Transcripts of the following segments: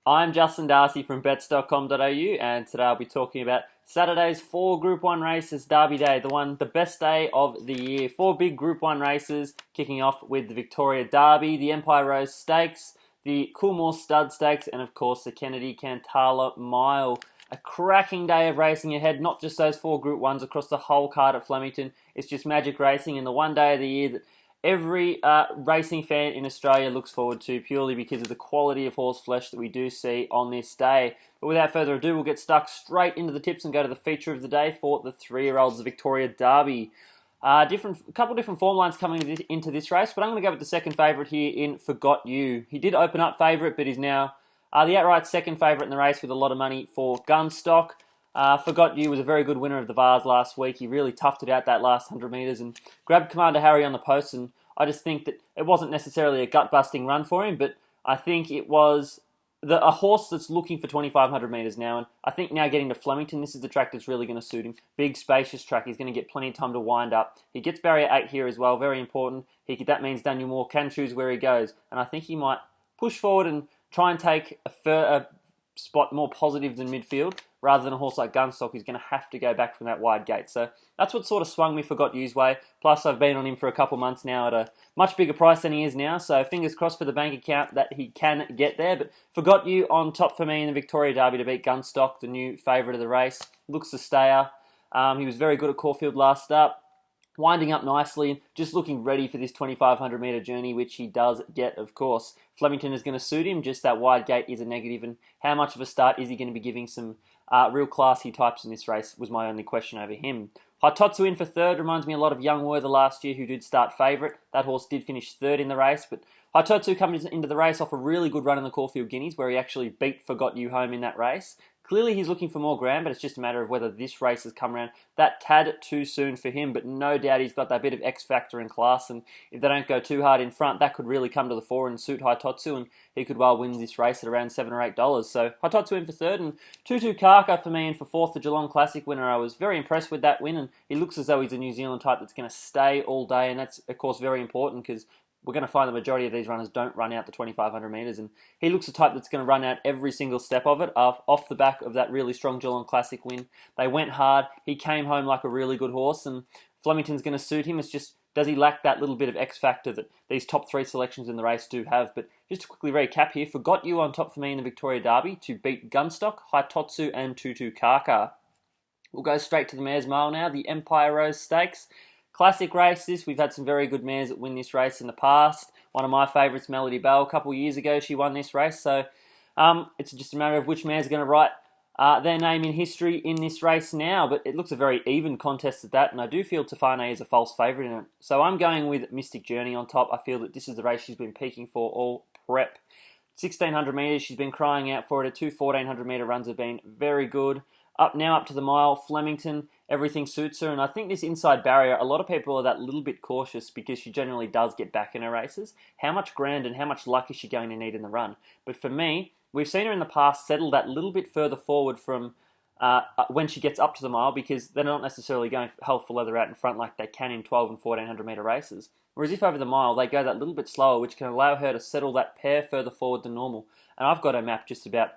I'm Justin Darcy from bets.com.au, and today I'll be talking about Saturday's 4 Group 1 races, Derby Day, the best day of the year. 4 big Group 1 races, kicking off with the Victoria Derby, the Empire Rose Stakes, the Coolmore Stud Stakes, and of course the Kennedy Cantala Mile. A cracking day of racing ahead, not just those 4 Group 1s across the whole card at Flemington. It's just magic racing, and the one day of the year that every racing fan in Australia looks forward to, purely because of the quality of horse flesh that we do see on this day. But without further ado, we'll get stuck straight into the tips and go to the feature of the day for the 3-year-olds, the Victoria Derby. A couple different form lines coming into this race, but I'm going to go with the second favourite here in Forgot You. He did open up favourite, but is now the outright second favourite in the race with a lot of money for Gunstock. Forgot You was a very good winner of the Vars last week. He really toughed it out that last 100 metres and grabbed Commander Harry on the post, and I just think that it wasn't necessarily a gut-busting run for him, but I think it was a horse that's looking for 2,500 metres now, and I think now getting to Flemington, this is the track that's really going to suit him. Big, spacious track. He's going to get plenty of time to wind up. He gets barrier 8 here as well, very important. That means Daniel Moore can choose where he goes, and I think he might push forward and try and take a spot more positive than midfield, rather than a horse like Gunstock who's going to have to go back from that wide gate. So that's what sort of swung me Forgot You's way. Plus, I've been on him for a couple months now at a much bigger price than he is now, so fingers crossed for the bank account that he can get there. But Forgot You on top for me in the Victoria Derby to beat Gunstock, the new favourite of the race. Looks a stayer. He was very good at Caulfield last start. Winding up nicely, just looking ready for this 2,500 metre journey, which he does get, of course. Flemington is going to suit him, just that wide gate is a negative, and how much of a start is he going to be giving some real classy types in this race was my only question over him. Haitotsu in for third, reminds me a lot of Young Werther last year, who did start favourite. That horse did finish third in the race, but Haitotsu comes into the race off a really good run in the Caulfield Guineas, where he actually beat Forgot You home in that race. Clearly he's looking for more ground, but it's just a matter of whether this race has come around that tad too soon for him. But no doubt he's got that bit of X factor in class, and if they don't go too hard in front, that could really come to the fore and suit Haitotsu, and he could well win this race at around $7 or $8. So Haitotsu in for third, and Tutu Kaka for me in for fourth, the Geelong Classic winner. I was very impressed with that win, and he looks as though he's a New Zealand type that's going to stay all day, and that's of course very important because we're going to find the majority of these runners don't run out the 2,500 metres, and he looks the type that's going to run out every single step of it off the back of that really strong Geelong Classic win. They went hard. He came home like a really good horse, and Flemington's going to suit him. It's just, does he lack that little bit of X factor that these top 3 selections in the race do have? But just to quickly recap here, Forgot You on top for me in the Victoria Derby to beat Gunstock, Haitotsu and Tutu Kaka. We'll go straight to the Mares Mile now, the Empire Rose Stakes. Classic race this. We've had some very good mares that win this race in the past. One of my favourites, Melody Bell, a couple of years ago, she won this race. So it's just a matter of which mare's going to write their name in history in this race now. But it looks a very even contest at that, and I do feel Tefane is a false favourite in it. So I'm going with Mystic Journey on top. I feel that this is the race she's been peaking for all prep. 1,600 metres, she's been crying out for it. Her 2 1,400 metre runs have been very good. Up to the mile, Flemington, everything suits her, and I think this inside barrier, a lot of people are that little bit cautious because she generally does get back in her races. How much ground and how much luck is she going to need in the run? But for me, we've seen her in the past settle that little bit further forward from when she gets up to the mile, because they're not necessarily going hell for leather out in front like they can in 12 and 1,400 metre races. Whereas if over the mile, they go that little bit slower, which can allow her to settle that pair further forward than normal. And I've got her mapped just about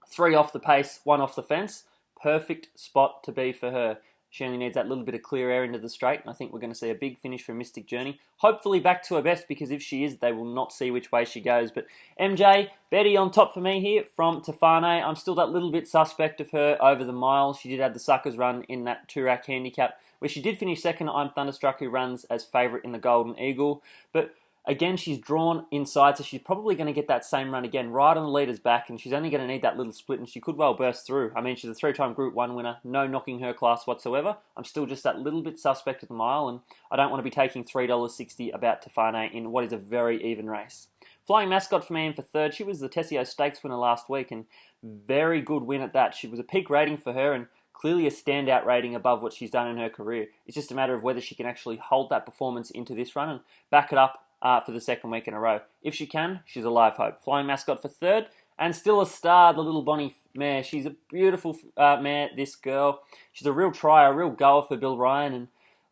3 off the pace, 1 off the fence. Perfect spot to be for her. She only needs that little bit of clear air into the straight, and I think we're going to see a big finish from Mystic Journey. Hopefully back to her best, because if she is, they will not see which way she goes. But MJ, Betty on top for me here from Tefane. I'm still that little bit suspect of her over the mile. She did have the suckers run in that Toorak handicap, where she did finish second. I'm Thunderstruck, who runs as favourite in the Golden Eagle. But again, she's drawn inside, so she's probably going to get that same run again, right on the leader's back, and she's only going to need that little split, and she could well burst through. I mean, she's a 3-time Group 1 winner, no knocking her class whatsoever. I'm still just that little bit suspect at the mile, and I don't want to be taking $3.60 about Tefane in what is a very even race. Flying Mascot for me in for third. She was the Tessio Stakes winner last week, and very good win at that. She was a peak rating for her, and clearly a standout rating above what she's done in her career. It's just a matter of whether she can actually hold that performance into this run and back it up for the second week in a row. If she can, she's a live hope. Flying Mascot for third, and still a star, the little Bonnie mare. She's a beautiful mare, this girl. She's a real trier, a real goer for Bill Ryan,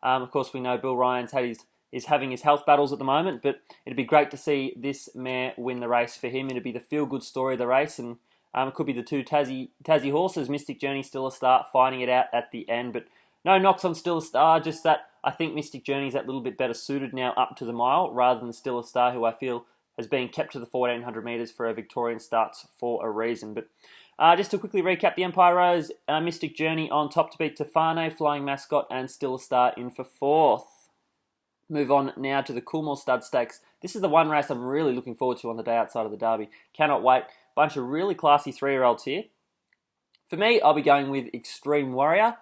and of course we know Bill Ryan's had his is having his health battles at the moment, but it'd be great to see this mare win the race for him. It'd be the feel-good story of the race, and it could be the two Tassie horses, Mystic Journey, Still a Star, fighting it out at the end. But no knocks on Still a Star, just that I think Mystic Journey's that little bit better suited now up to the mile, rather than Still a Star, who I feel has been kept to the 1400 metres for her Victorian starts for a reason. But just to quickly recap the Empire Rose, Mystic Journey on top to beat Tefane, Flying Mascot, and Still a Star in for 4th. Move on now to the Coolmore Stud Stakes. This is the one race I'm really looking forward to on the day outside of the Derby. Cannot wait. Bunch of really classy 3-year-olds here. For me, I'll be going with Extreme Warrior.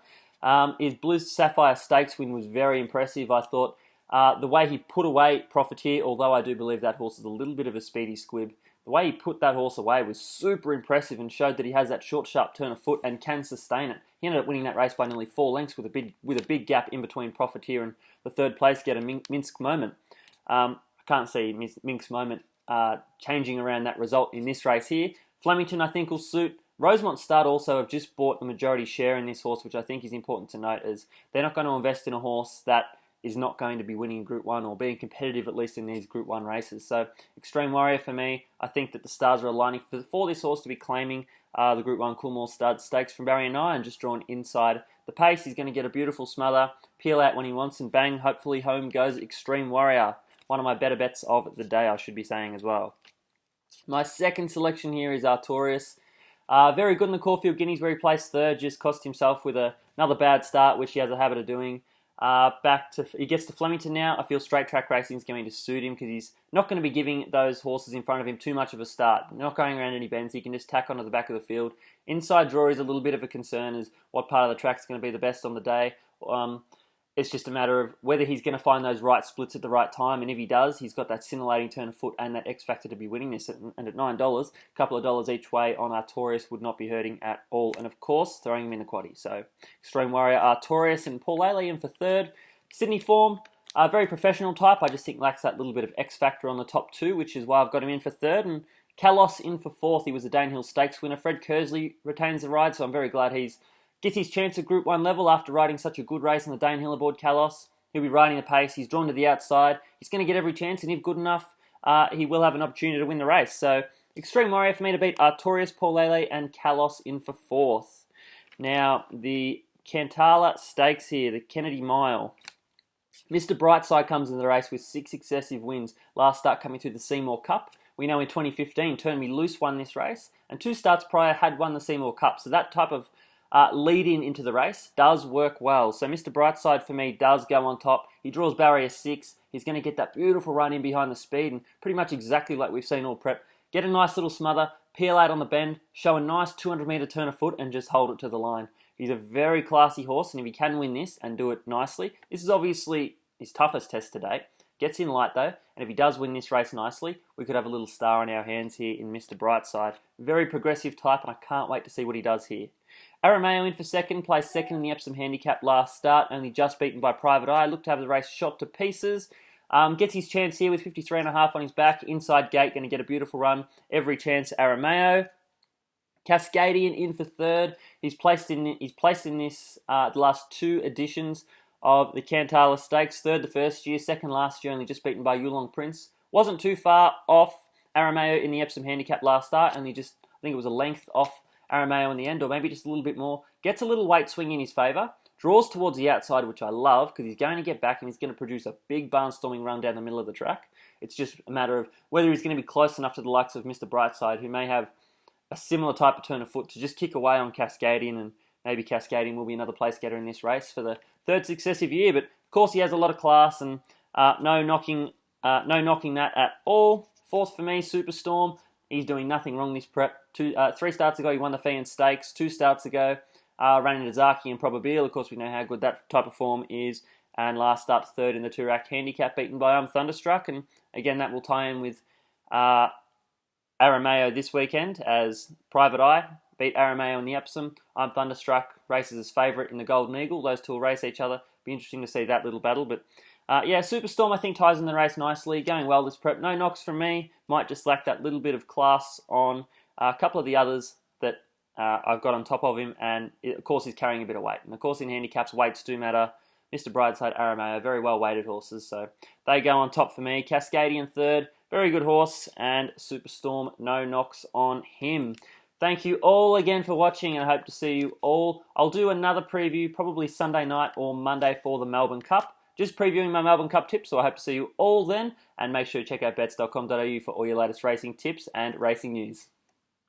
His Blue Sapphire Stakes win was very impressive. I thought the way he put away Profiteer, although I do believe that horse is a little bit of a speedy squib, the way he put that horse away was super impressive and showed that he has that short, sharp turn of foot and can sustain it. He ended up winning that race by nearly 4 lengths with a big gap in between Profiteer and the third place getter, Minsk Moment. I can't see Minsk Moment changing around that result in this race here. Flemington, I think, will suit. Rosemont Stud also have just bought the majority share in this horse, which I think is important to note, as they're not going to invest in a horse that is not going to be winning Group 1 or being competitive at least in these Group 1 races. So Extreme Warrior for me, I think that the stars are aligning for this horse to be claiming the Group 1 Coolmore Stud Stakes from barrier 9 and just drawn inside the pace. He's going to get a beautiful smother, peel out when he wants, and bang, hopefully home goes Extreme Warrior. One of my better bets of the day, I should be saying as well. My second selection here is Artorias. Very good in the Caulfield Guineas where he placed 3rd, just cost himself with another bad start, which he has a habit of doing. He gets to Flemington now. I feel straight track racing is going to suit him because he's not going to be giving those horses in front of him too much of a start. Not going around any bends. He can just tack onto the back of the field. Inside draw is a little bit of a concern as what part of the track is going to be the best on the day. It's just a matter of whether he's going to find those right splits at the right time, and if he does, he's got that scintillating turn of foot and that X factor to be winning this. And at $9, a couple of dollars each way on Artorias would not be hurting at all. And of course, throwing him in the quaddie. So Extreme Warrior, Artorias, and Paul Lely in for 3rd. Sydney Form, very professional type. I just think lacks that little bit of X factor on the top 2, which is why I've got him in for 3rd. And Kalos in for 4th. He was a Danehill Stakes winner. Fred Kersley retains the ride, so I'm very glad he's gets his chance at Group 1 level after riding such a good race on the Danehill aboard Kalos. He'll be riding the pace. He's drawn to the outside. He's going to get every chance, and if good enough, he will have an opportunity to win the race. So, Extreme Warrior for me to beat Artorias, Paul Lele, and Kalos in for 4th. Now, the Cantala Stakes here, the Kennedy Mile. Mr. Brightside comes in the race with 6 successive wins. Last start coming through the Seymour Cup. We know in 2015, Turn Me Loose won this race, and 2 starts prior had won the Seymour Cup. So that type of lead-in into the race does work well. So Mr. Brightside for me does go on top. He draws barrier 6. He's going to get that beautiful run in behind the speed, and pretty much exactly like we've seen all prep. Get a nice little smother, peel out on the bend, show a nice 200-metre turn of foot, and just hold it to the line. He's a very classy horse, and if he can win this and do it nicely, this is obviously his toughest test to date. Gets in light though, and if he does win this race nicely, we could have a little star on our hands here in Mr. Brightside. Very progressive type, and I can't wait to see what he does here. Mayo in for 2nd, placed 2nd in the Epsom Handicap last start, only just beaten by Private Eye. Looked to have the race shot to pieces. Gets his chance here with 53.5 on his back. Inside gate, going to get a beautiful run. Every chance, Mayo. Cascadian in for 3rd. He's placed in this the last 2 editions of the Cantala Stakes. 3rd the first year, 2nd last year, only just beaten by Yulong Prince. Wasn't too far off Mayo in the Epsom Handicap last start, only just, I think it was a length off Mayo in the end, or maybe just a little bit more. Gets a little weight swing in his favour. Draws towards the outside, which I love, because he's going to get back and he's going to produce a big barnstorming run down the middle of the track. It's just a matter of whether he's going to be close enough to the likes of Mr. Brightside, who may have a similar type of turn of foot, to just kick away on Cascadian, and maybe Cascadian will be another place getter in this race for the 3rd successive year. But of course, he has a lot of class, and no knocking that at all. 4th for me, Superstorm. He's doing nothing wrong this prep. 3 starts ago, he won the Fee and Stakes. 2 starts ago, ran into Zaki and Probabile. Of course, we know how good that type of form is. And last start 3rd in the Turak Handicap, beaten by Thunderstruck. And again, that will tie in with Mayo this weekend, as Private Eye beat Mayo in the Epsom. Thunderstruck races as favourite in the Golden Eagle. Those two will race each other. Be interesting to see that little battle. But yeah, Superstorm I think ties in the race nicely. Going well this prep. No knocks from me. Might just lack that little bit of class on a couple of the others that I've got on top of him. And of course he's carrying a bit of weight. And of course in handicaps weights do matter Mr. Brightside, Mayo, very well weighted horses. So they go on top for me. Cascadian third, very good horse, and Superstorm, no knocks on him. Thank you all again for watching, and I hope to see you all. I'll do another preview probably Sunday night or Monday for the Melbourne Cup. Just previewing my Melbourne Cup tips, so I hope to see you all then. And make sure to check out bets.com.au for all your latest racing tips and racing news.